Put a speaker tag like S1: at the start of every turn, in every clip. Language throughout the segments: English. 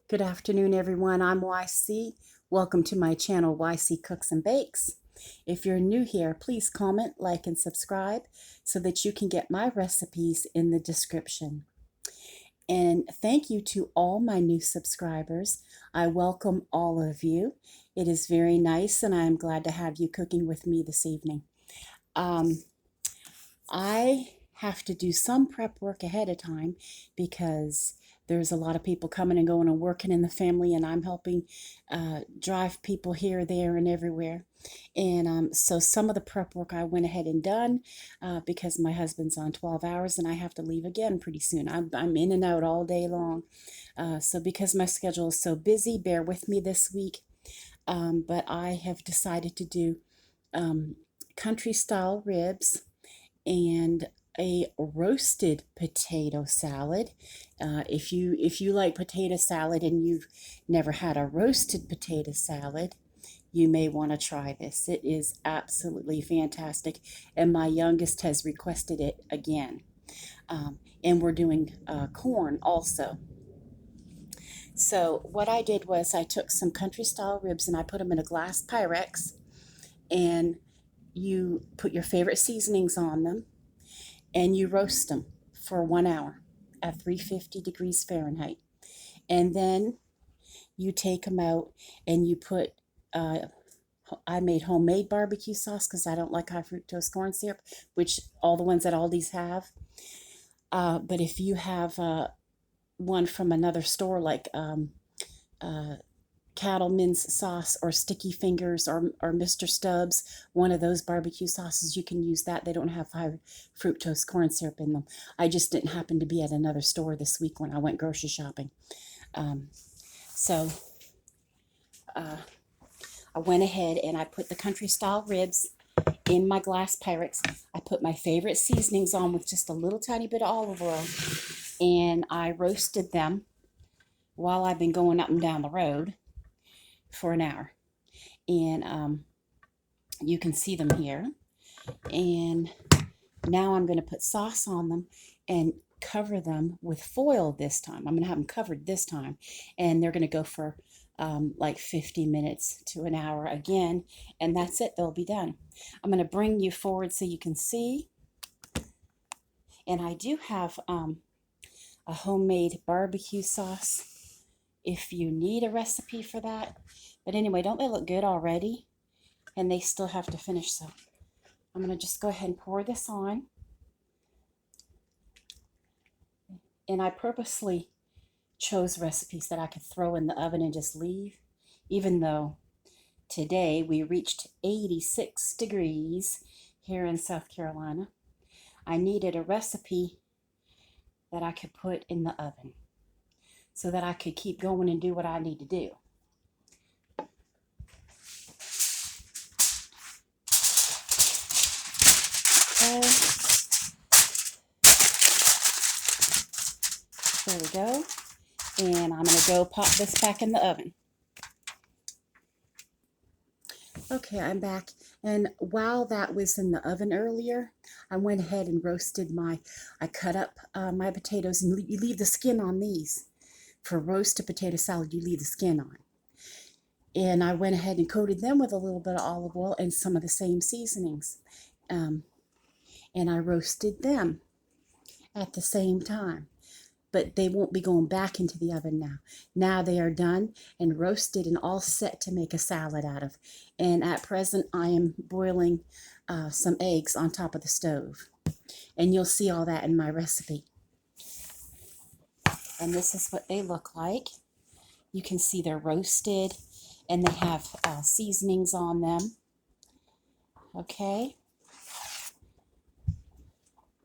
S1: Good afternoon, everyone. I'm YC. Welcome to my channel, YC Cooks and Bakes. If you're new here, please comment, like, and subscribe so that you can get my recipes in the description. And thank you to all my new subscribers. I welcome all of you. It is very nice, and I'm glad to have you cooking with me this evening. I have to do some prep work ahead of time because there's a lot of people coming and going and working in the family, and I'm helping drive people here, there, and everywhere. And so some of the prep work I went ahead and done because my husband's on 12 hours and I have to leave again pretty soon. I'm in and out all day long. So because my schedule is so busy, bear with me this week. But I have decided to do country style ribs and a roasted potato salad. If you like potato salad and you've never had a roasted potato salad, you may want to try this. It is absolutely fantastic, and my youngest has requested it again. And we're doing corn also. So what I did was I took some country style ribs and I put them in a glass Pyrex, and you put your favorite seasonings on them and you roast them for 1 hour at 350 degrees Fahrenheit. And then you take them out and you put, I made homemade barbecue sauce because I don't like high fructose corn syrup, which all the ones at Aldi's have. But if you have one from another store like Cattleman's sauce or Sticky Fingers or Mr. Stubbs, one of those barbecue sauces, you can use that. They don't have high fructose corn syrup in them. I just didn't happen to be at another store this week when I went grocery shopping. So I went ahead and I put the country style ribs in my glass Pyrex. I put my favorite seasonings on with just a little tiny bit of olive oil, and I roasted them while I've been going up and down the road for an hour. And you can see them here. And now I'm going to put sauce on them and cover them with foil this time. I'm going to have them covered this time, and they're going to go for like 50 minutes to an hour again, and that's it. They'll be done. I'm going to bring you forward so you can see. And I do have a homemade barbecue sauce if you need a recipe for that. But anyway, don't they look good already? And they still have to finish, so I'm going to just go ahead and pour this on. And I purposely chose recipes that I could throw in the oven and just leave, even though today we reached 86 degrees here in South Carolina. I needed a recipe that I could put in the oven so that I could keep going and do what I need to do. Okay. There we go. And I'm going to go pop this back in the oven. Okay, I'm back. And while that was in the oven earlier, I went ahead and I cut up my potatoes, and you leave the skin on these. For roasted potato salad, you leave the skin on. And I went ahead and coated them with a little bit of olive oil and some of the same seasonings. And I roasted them at the same time. But they won't be going back into the oven now. Now they are done and roasted and all set to make a salad out of. And at present, I am boiling some eggs on top of the stove. And you'll see all that in my recipe. And this is what they look like. You can see they're roasted and they have seasonings on them. Okay.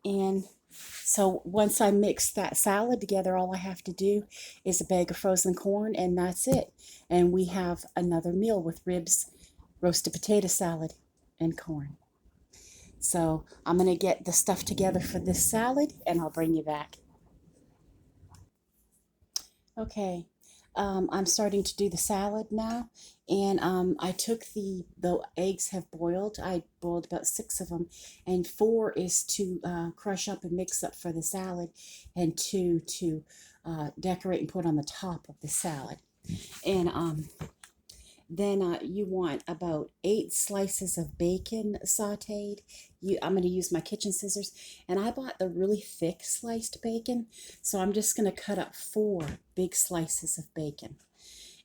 S1: And so once I mix that salad together, all I have to do is a bag of frozen corn, and that's it. And we have another meal with ribs, roasted potato salad, and corn. So I'm going to get the stuff together for this salad, and I'll bring you back. Okay, I'm starting to do the salad now, and I took the eggs have boiled. I boiled about 6 of them, and 4 is to crush up and mix up for the salad, and 2 to decorate and put on the top of the salad. And then you want about 8 slices of bacon sauteed. I'm going to use my kitchen scissors. And I bought the really thick sliced bacon. So I'm just going to cut up 4 big slices of bacon.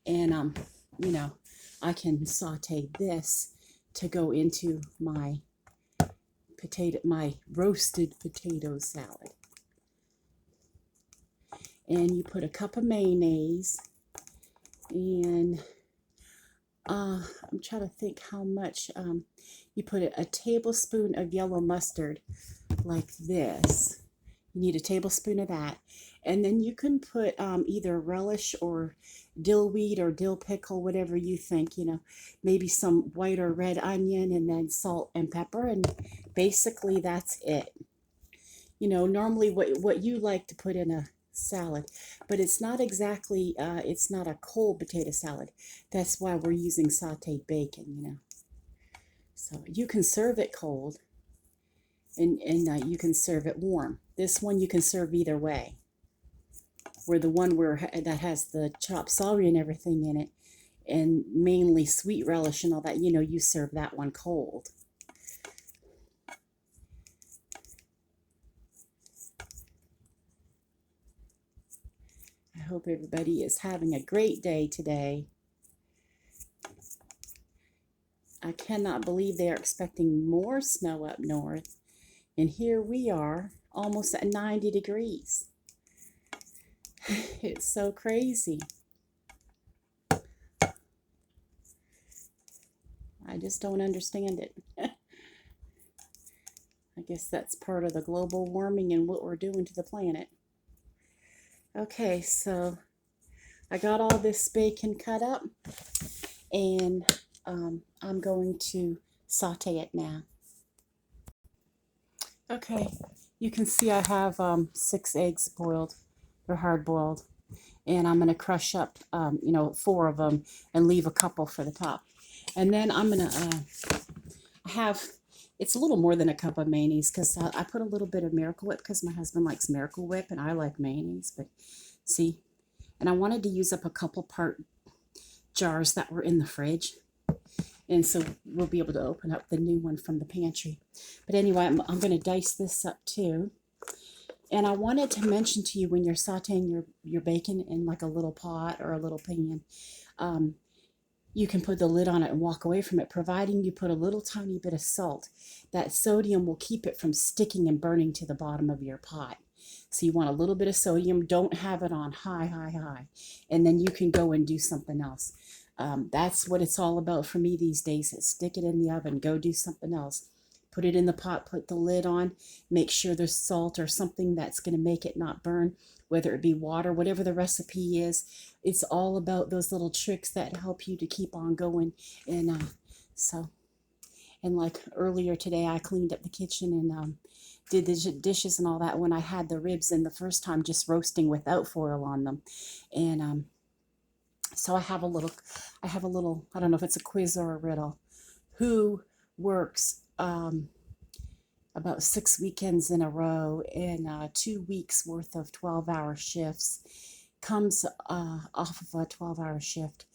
S1: And, you know, I can saute this to go into my roasted potato salad. And you put a cup of mayonnaise, and I'm trying to think how much. You put a tablespoon of yellow mustard like this. You need a tablespoon of that. And then you can put either relish or dill weed or dill pickle, whatever you think, you know, maybe some white or red onion, and then salt and pepper. And basically that's it. You know, normally what you like to put in a salad, but it's not exactly, it's not a cold potato salad. That's why we're using sauteed bacon, you know. So you can serve it cold, and you can serve it warm. This one you can serve either way. Where the one that has the chopped celery and everything in it, and mainly sweet relish and all that, you know, you serve that one cold. I hope everybody is having a great day today. I cannot believe they are expecting more snow up north. And here we are, almost at 90 degrees. It's so crazy. I just don't understand it. I guess that's part of the global warming and what we're doing to the planet. Okay, so I got all this bacon cut up, and I'm going to saute it now. Okay, you can see I have 6 eggs boiled. They're hard boiled. And I'm going to crush up, you know, 4 of them and leave a couple for the top. And then I'm going to have, it's a little more than a cup of mayonnaise, because I put a little bit of Miracle Whip because my husband likes Miracle Whip and I like mayonnaise. But see, and I wanted to use up a couple part jars that were in the fridge. And so we'll be able to open up the new one from the pantry. But anyway, I'm going to dice this up too. And I wanted to mention to you, when you're sauteing your bacon in like a little pot or a little pan, you can put the lid on it and walk away from it, providing you put a little tiny bit of salt. That sodium will keep it from sticking and burning to the bottom of your pot. So you want a little bit of sodium. Don't have it on high, high, high. And then you can go and do something else. That's what it's all about for me these days. Is stick it in the oven, go do something else. Put it in the pot, put the lid on, make sure there's salt or something that's going to make it not burn, whether it be water, whatever the recipe is. It's all about those little tricks that help you to keep on going. And and like earlier today, I cleaned up the kitchen and did the dishes and all that when I had the ribs in the first time, just roasting without foil on them. And so I have a little, I don't know if it's a quiz or a riddle. Who works about 6 weekends in a row and 2 weeks worth of 12-hour shifts, comes off of a 12-hour shift,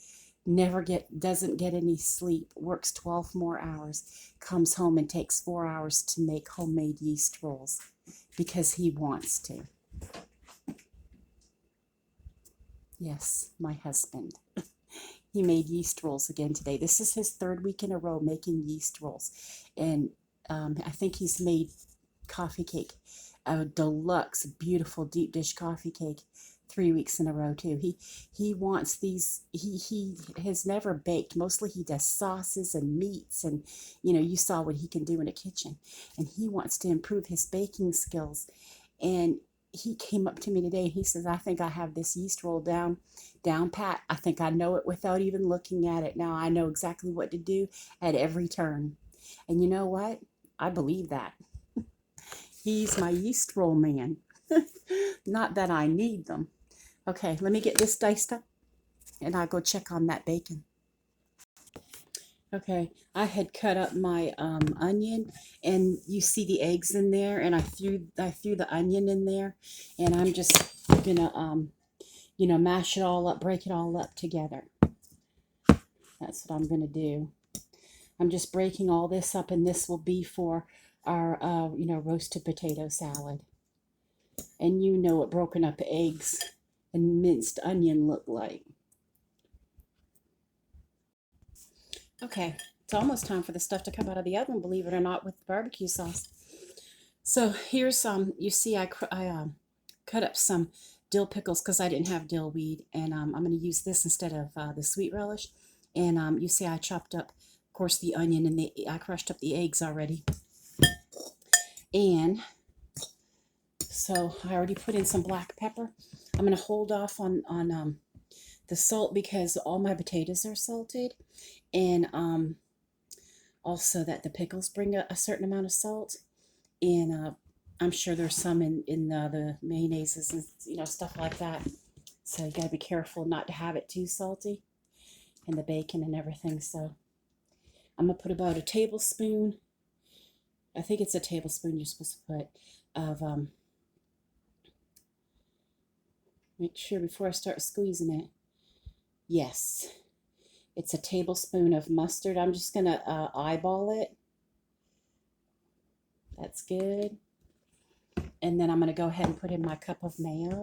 S1: doesn't get any sleep, works 12 more hours, comes home and takes 4 hours to make homemade yeast rolls because he wants to. Yes, my husband. He made yeast rolls again today. This is his 3rd week in a row making yeast rolls. And I think he's made coffee cake, a deluxe, beautiful deep dish coffee cake, 3 weeks in a row too. He wants these. He has never baked. Mostly he does sauces and meats, and you know, you saw what he can do in a kitchen. And he wants to improve his baking skills. And he came up to me today. He says, "I think I have this yeast roll down pat. I think I know it without even looking at it. Now I know exactly what to do at every turn." And you know what? I believe that. He's my yeast roll man. Not that I need them. Okay, let me get this diced up and I'll go check on that bacon. Okay, I had cut up my onion, and you see the eggs in there, and I threw the onion in there, and I'm just I'm gonna, mash it all up, break it all up together. That's what I'm gonna do. I'm just breaking all this up, and this will be for our, roasted potato salad. And you know what broken up eggs and minced onion look like. Okay, it's almost time for the stuff to come out of the oven, believe it or not, with the barbecue sauce. So here's some, you see I cut up some dill pickles because I didn't have dill weed, and I'm going to use this instead of the sweet relish. And you see I chopped up, of course, the onion, and I crushed up the eggs already. And so I already put in some black pepper. I'm going to hold off on the salt because all my potatoes are salted, and also that the pickles bring a certain amount of salt, and I'm sure there's some in the mayonnaises and stuff like that. So you got to be careful not to have it too salty, and the bacon and everything. So I'm gonna put about a tablespoon. I think it's a tablespoon you're supposed to put of make sure before I start squeezing it. Yes, it's a tablespoon of mustard. I'm just gonna eyeball it. That's good. And then I'm gonna go ahead and put in my cup of mayo.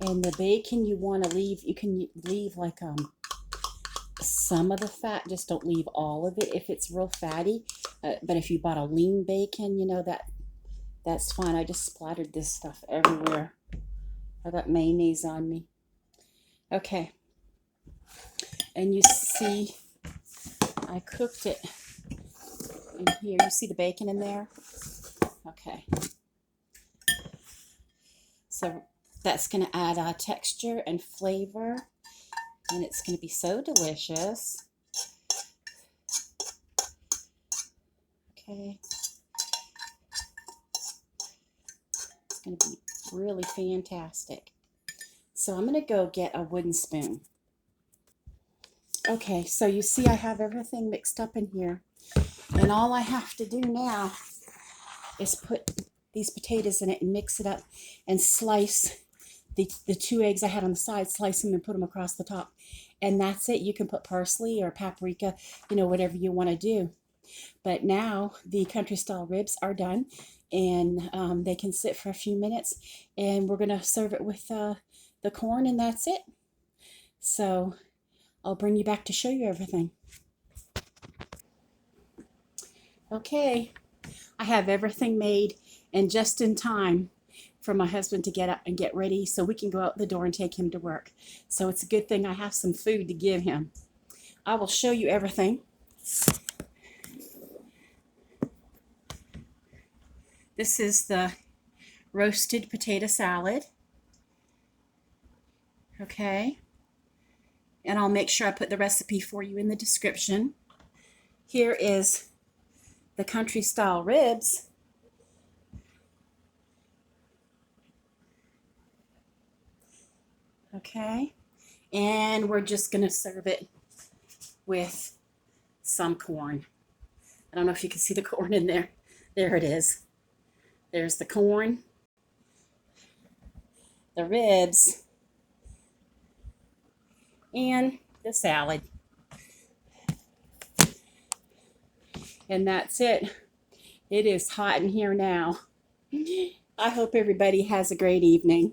S1: And the bacon you want to leave, you can leave like some of the fat, just don't leave all of it if it's real fatty. But if you bought a lean bacon, that's fine. I just splattered this stuff everywhere. I got mayonnaise on me. Okay. And you see, I cooked it in here. You see the bacon in there? Okay. So that's going to add texture and flavor, and it's going to be so delicious. Okay. It's going to be really fantastic. So I'm going to go get a wooden spoon. Okay, so you see I have everything mixed up in here, and all I have to do now is put these potatoes in it and mix it up and slice the 2 eggs I had on the side, slice them and put them across the top. And that's it. You can put parsley or paprika, whatever you want to do. But now the country style ribs are done, and they can sit for a few minutes, and we're going to serve it with the corn, and that's it. So I'll bring you back to show you everything. Okay, I have everything made and just in time for my husband to get up and get ready so we can go out the door and take him to work. So it's a good thing I have some food to give him. I will show you everything. This is the roasted potato salad. Okay. And I'll make sure I put the recipe for you in the description. Here is the country style ribs. Okay. And we're just going to serve it with some corn. I don't know if you can see the corn in there. There it is. There's the corn, the ribs, and the salad. And that's it. It is hot in here now. I hope everybody has a great evening.